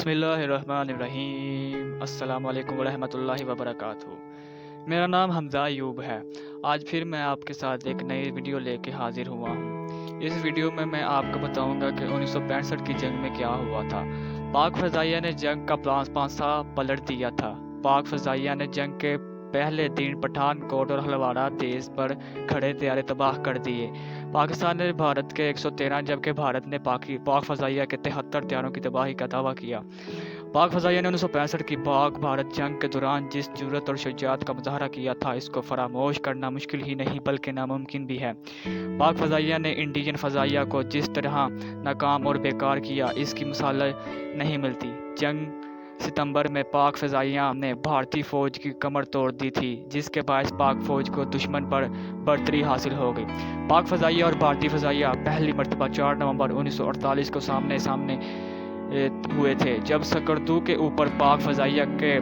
بسم اللہ الرحمن الرحیم۔ السلام علیکم ورحمۃ اللہ وبرکاتہ۔ میرا نام حمزہ ایوب ہے۔ آج پھر میں آپ کے ساتھ ایک نئی ویڈیو لے کے حاضر ہوا ہوں۔ اس ویڈیو میں آپ کو بتاؤں گا کہ 1965 کی جنگ میں کیا ہوا تھا۔ پاک فضائیہ نے جنگ کا پانسا پلٹ دیا تھا۔ پاک فضائیہ نے جنگ کے پہلے دن پٹھان کوٹ اور ہلواڑہ دیس پر کھڑے طیارے تباہ کر دیے۔ پاکستان نے بھارت کے 113 جبکہ بھارت نے پاک فضائیہ کے 73 طیاروں کی تباہی کا دعویٰ کیا۔ پاک فضائیہ نے 1965 کی پاک بھارت جنگ کے دوران جس جرأت اور شجاعت کا مظاہرہ کیا تھا، اس کو فراموش کرنا مشکل ہی نہیں بلکہ ناممکن بھی ہے۔ پاک فضائیہ نے انڈین فضائیہ کو جس طرح ناکام اور بیکار کیا، اس کی مثالیں نہیں ملتی۔ جنگ ستمبر میں پاک فضائیہ نے بھارتی فوج کی کمر توڑ دی تھی، جس کے باعث پاک فوج کو دشمن پر برتری حاصل ہو گئی۔ پاک فضائیہ اور بھارتی فضائیہ پہلی مرتبہ 4 نومبر 1948 کو سامنے ہوئے تھے، جب سکردو کے اوپر پاک فضائیہ کے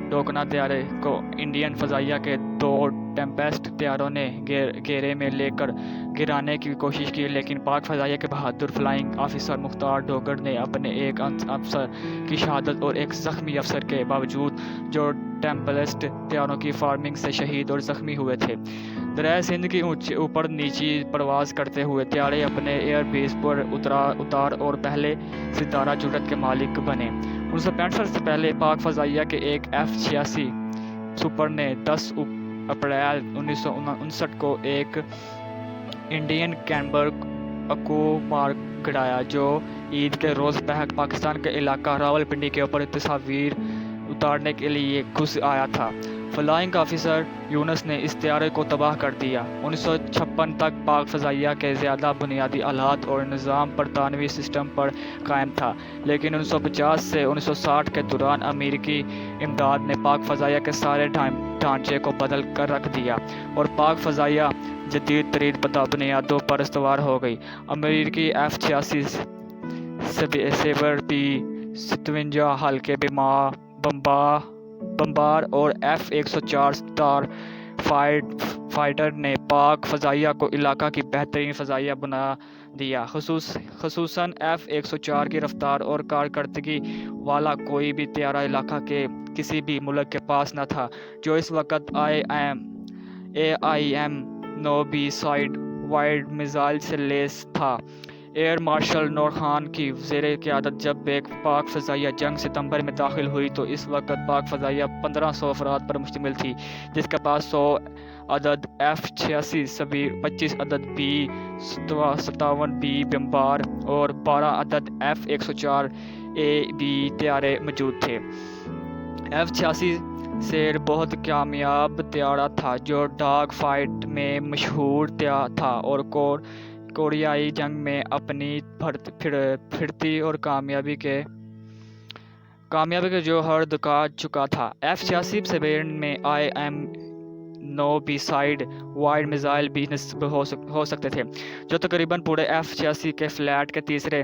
ڈوکنا طیارے کو انڈین فضائیہ کے 2 ٹیمپیسٹ طیاروں نے گھیرے میں لے کر گرانے کی کوشش کی، لیکن پاک فضائیہ کے بہادر فلائنگ آفیسر مختار ڈوگر نے اپنے ایک افسر کی شہادت اور ایک زخمی افسر کے باوجود جو ٹیمپیسٹ طیاروں کی فائرنگ سے شہید اور زخمی ہوئے تھے۔ دریائے سندھ کی اوپر نیچی پرواز کرتے ہوئے طیارے اپنے ایئر بیس پر اتار اور پہلے ستارہ جرأت کے مالک بنے۔ 1965 سے پہلے پاک فضائیہ کے ایک F-86 سپر نے 10 اپریل 1959 کو ایک انڈین کینبرگ اکو مار گرایا، جو عید کے روز پاکستان کے علاقہ راولپنڈی کے اوپر تصاویر اتارنے کے لیے گھس آیا تھا۔ فلائنگ آفیسر یونس نے اس طیارے کو تباہ کر دیا۔ 1956 تک پاک فضائیہ کے زیادہ بنیادی آلات اور نظام برطانوی سسٹم پر قائم تھا، لیکن 1950 سے 1960 کے دوران امریکی امداد نے پاک فضائیہ کے سارے ڈھانچے کو بدل کر رکھ دیا اور پاک فضائیہ جدید ترین بنیادوں پر استوار ہو گئی۔ امریکی F-86 سیبر P-57 ہلکے بمبار اور F-104 اسٹار فائٹر نے پاک فضائیہ کو علاقہ کی بہترین فضائیہ بنا دیا۔ خصوصاً F-104 کی رفتار اور کارکردگی والا کوئی بھی طیارہ علاقہ کے کسی بھی ملک کے پاس نہ تھا جو اس وقت AIM-9 be side wide missile سے لیس تھا۔ ایئر مارشل نور خان کی زیر قیادت جب ایک پاک فضائیہ جنگ ستمبر میں داخل ہوئی تو اس وقت پاک فضائیہ 1500 افراد پر مشتمل تھی، جس کے پاس 100 عدد F-86 سبیر، 25 عدد B-57 بی بمبار اور 12 عدد F-104A بی طیارے موجود تھے۔ F-86 سیر بہت کامیاب طیارہ تھا جو ڈاگ فائٹ میں مشہور تھا اور کوریائی جنگ میں اپنی پھرتی اور کامیابی کے جوہر دکھا چکا تھا۔ F-86 سیبر میں AIM-9 be side wide missile بھی نصب ہو سکتے تھے، جو تقریباً پورے F-86 کے فلیٹ کے تیسرے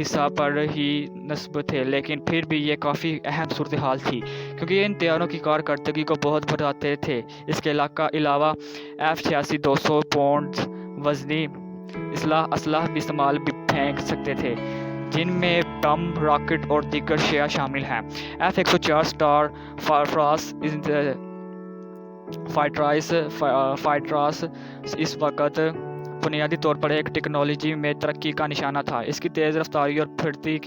حصہ پر ہی نصب تھے، لیکن پھر بھی یہ کافی اہم صورتحال تھی کیونکہ یہ ان طیاروں کی کارکردگی کو بہت بڑھاتے تھے۔ اس کے علاوہ F-86 200 پاؤنڈز وزنی اسلحہ بھی استعمال بھی پھینک سکتے تھے، جن میں بم، راکٹ اور دیگر اشیاء شامل ہیں۔ F-104 اسٹار فائٹرز اس وقت بنیادی طور پر ایک ٹیکنالوجی میں ترقی کا نشانہ تھا۔ اس کی تیز رفتاری اور پھرتی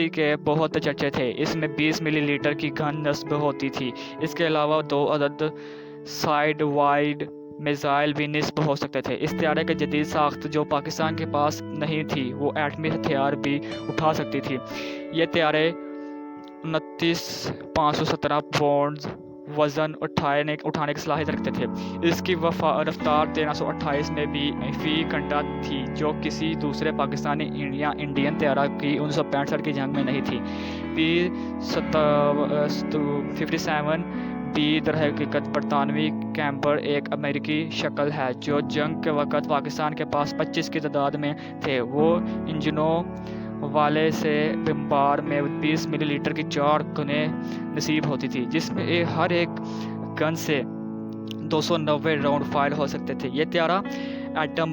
کے بہت چرچے تھے۔ اس میں 20 ملی لیٹر کی گن نصب ہوتی تھی۔ اس کے علاوہ 2 عدد سائیڈ وائڈ میزائل بھی نصب ہو سکتے تھے۔ اس طیارے کی جدید ساخت جو پاکستان کے پاس نہیں تھی، وہ ایٹمی ہتھیار بھی اٹھا سکتی تھی۔ یہ طیارے 29,517 پاؤنڈز وزن اٹھانے کی صلاحیت رکھتے تھے۔ اس کی رفتار 1328 میں فی گھنٹہ تھی، جو کسی دوسرے پاکستانی یا انڈین طیارہ کی 1965 کی جنگ میں نہیں تھی۔ P-57 بی درحقیقت برطانوی کیمبر ایک امریکی شکل ہے جو جنگ کے وقت پاکستان کے پاس 25 کی تعداد میں تھے۔ وہ انجنوں والے سے بمبار میں 20 ملی لیٹر کی 4 گنیں نصیب ہوتی تھی، جس میں ہر ایک گن سے 290 راؤنڈ فائر ہو سکتے تھے۔ یہ طیارہ ایٹم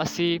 80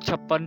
56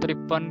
53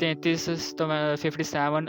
57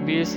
20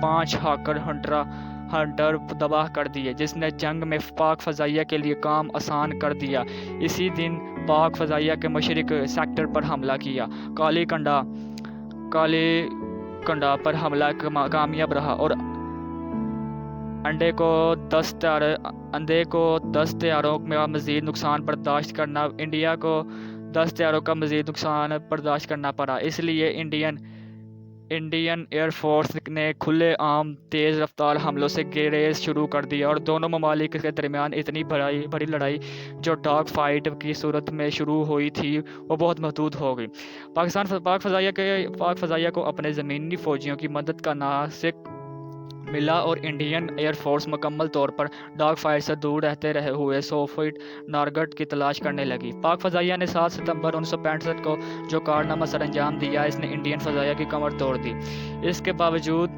5 ہنٹر تباہ کر دیے، جس نے جنگ میں پاک فضائیہ کے لیے کام آسان کر دیا۔ اسی دن پاک فضائیہ کے مشرق سیکٹر پر حملہ کیا، کالی کنڈا پر حملہ کامیاب رہا اور اندھے کو 10 طیاروں کا مزید نقصان برداشت کرنا انڈیا کو 10 طیاروں کا مزید نقصان برداشت کرنا پڑا۔ اس لیے انڈین ایئر فورس نے کھلے عام تیز رفتار حملوں سے گریز شروع کر دیا اور دونوں ممالک کے درمیان اتنی بڑی لڑائی جو ڈاگ فائٹ کی صورت میں شروع ہوئی تھی وہ بہت محدود ہو گئی۔ پاک فضائیہ کو اپنے زمینی فوجیوں کی مدد کا ناصق ملا اور انڈین ایئر فورس مکمل طور پر ڈاگ فائٹ سے دور رہتے ہوئے سوویت ٹارگٹ کی تلاش کرنے لگی۔ پاک فضائیہ نے 7 ستمبر 1965 کو جو کارنامہ سر انجام دیا، اس نے انڈین فضائیہ کی کمر توڑ دی۔ اس کے باوجود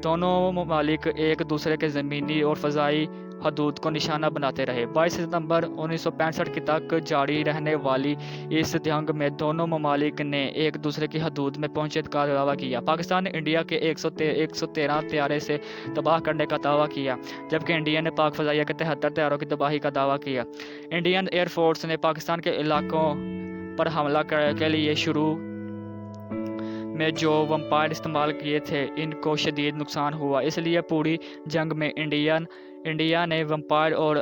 دونوں ممالک ایک دوسرے کے زمینی اور فضائی حدود کو نشانہ بناتے رہے۔ 22 ستمبر 1965 تک جاری رہنے والی اس جنگ میں دونوں ممالک نے ایک دوسرے کی حدود میں پہنچنے کا دعویٰ کیا۔ پاکستان نے انڈیا کے 113 طیارے سے تباہ کرنے کا دعویٰ کیا، جبکہ انڈیا نے پاک فضائیہ کے 73 طیاروں کی تباہی کا دعویٰ کیا۔ انڈین ایئر فورس نے پاکستان کے علاقوں پر حملہ کے لیے شروع میں جو ومپائر استعمال کیے تھے ان کو شدید نقصان ہوا، اس لیے پوری جنگ میں انڈیا نے ومپائر اور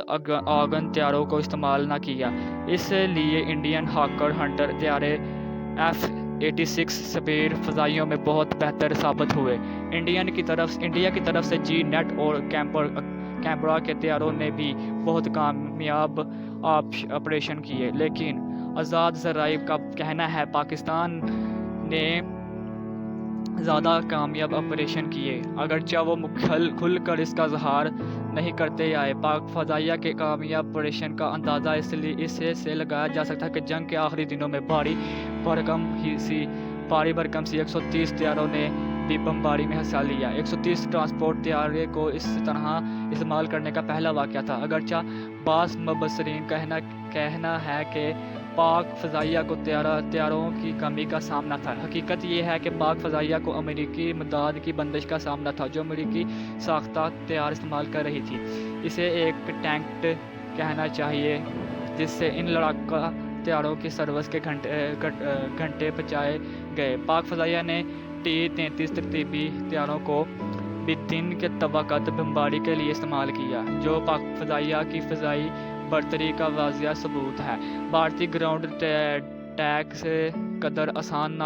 آگن طیاروں کو استعمال نہ کیا۔ اس لیے انڈین ہاکر ہنٹر طیارے F-86 سپیر فضائیوں میں بہت بہتر ثابت ہوئے۔ انڈیا کی طرف سے جی نیٹ اور کیمبرا کے طیاروں نے بھی بہت کامیاب آپریشن کیے، لیکن آزاد ذرائع کا کہنا ہے پاکستان نے زیادہ کامیاب آپریشن کیے، اگرچہ وہ کھل کر اس کا اظہار نہیں کرتے آئے۔ پاک فضائیہ کے کامیاب آپریشن کا اندازہ اس سے لگایا جا سکتا ہے کہ جنگ کے آخری دنوں میں بھاری بھرکم سی 130 طیاروں نے بھی بمباری میں حصہ لیا۔ 130 ٹرانسپورٹ طیارے کو اس طرح استعمال کرنے کا پہلا واقعہ تھا، اگرچہ بعض مبصرین کہنا ہے کہ پاک فضائیہ کو طیاروں کی کمی کا سامنا تھا۔ حقیقت یہ ہے کہ پاک فضائیہ کو امریکی امداد کی بندش کا سامنا تھا، جو امریکی ساختہ طیار استعمال کر رہی تھی۔ اسے ایک ٹینک کہنا چاہیے، جس سے ان لڑاکا طیاروں کی سروس کے گھنٹے بچائے گئے۔ پاک فضائیہ نے T-33 ترتیبی طیاروں کو بھی دن کے وقت بمباری کے لیے استعمال کیا، جو پاک فضائیہ کی فضائی برتری کا واضح ثبوت ہے۔ بھارتی گراؤنڈ اٹیک اس قدر آسان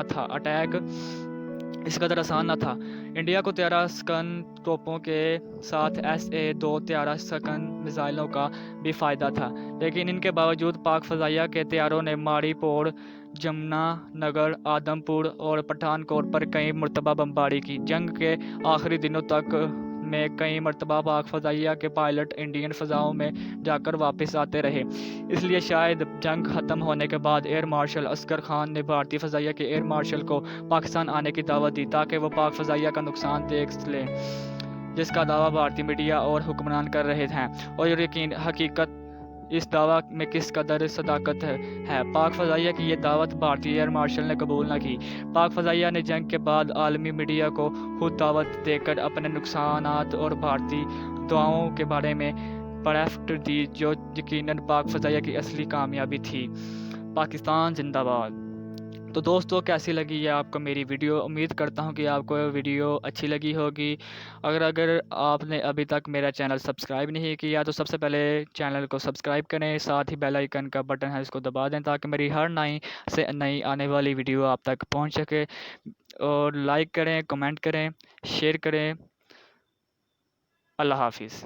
نہ تھا۔ انڈیا کو طیارہ سکن توپوں کے ساتھ SA-2 طیارہ سکن میزائلوں کا بھی فائدہ تھا، لیکن ان کے باوجود پاک فضائیہ کے طیاروں نے ماری پور، جمنا نگر، آدم پور اور پٹھان کوٹ پر کئی مرتبہ بمباری کی۔ جنگ کے آخری دنوں تک میں کئی مرتبہ پاک فضائیہ کے پائلٹ انڈین فضاؤں میں جا کر واپس آتے رہے۔ اس لیے شاید جنگ ختم ہونے کے بعد ایئر مارشل اصغر خان نے بھارتی فضائیہ کے ایئر مارشل کو پاکستان آنے کی دعوت دی تاکہ وہ پاک فضائیہ کا نقصان دیکھ لیں، جس کا دعویٰ بھارتی میڈیا اور حکمران کر رہے ہیں، اور حقیقت اس دعویٰ میں کس قدر صداقت ہے۔ پاک فضائیہ کی یہ دعوت بھارتی ایئر مارشل نے قبول نہ کی۔ پاک فضائیہ نے جنگ کے بعد عالمی میڈیا کو خود دعوت دے کر اپنے نقصانات اور بھارتی دعووں کے بارے میں بریفنگ دی، جو یقیناً پاک فضائیہ کی اصلی کامیابی تھی۔ پاکستان زندہ باد۔ تو دوستو، کیسی لگی یہ آپ کو میری ویڈیو؟ امید کرتا ہوں کہ آپ کو ویڈیو اچھی لگی ہوگی۔ اگر آپ نے ابھی تک میرا چینل سبسکرائب نہیں کیا تو سب سے پہلے چینل کو سبسکرائب کریں، ساتھ ہی بیل آئیکن کا بٹن ہے اس کو دبا دیں تاکہ میری ہر نئی آنے والی ویڈیو آپ تک پہنچ سکے، اور لائک کریں، کمنٹ کریں، شیئر کریں۔ اللہ حافظ۔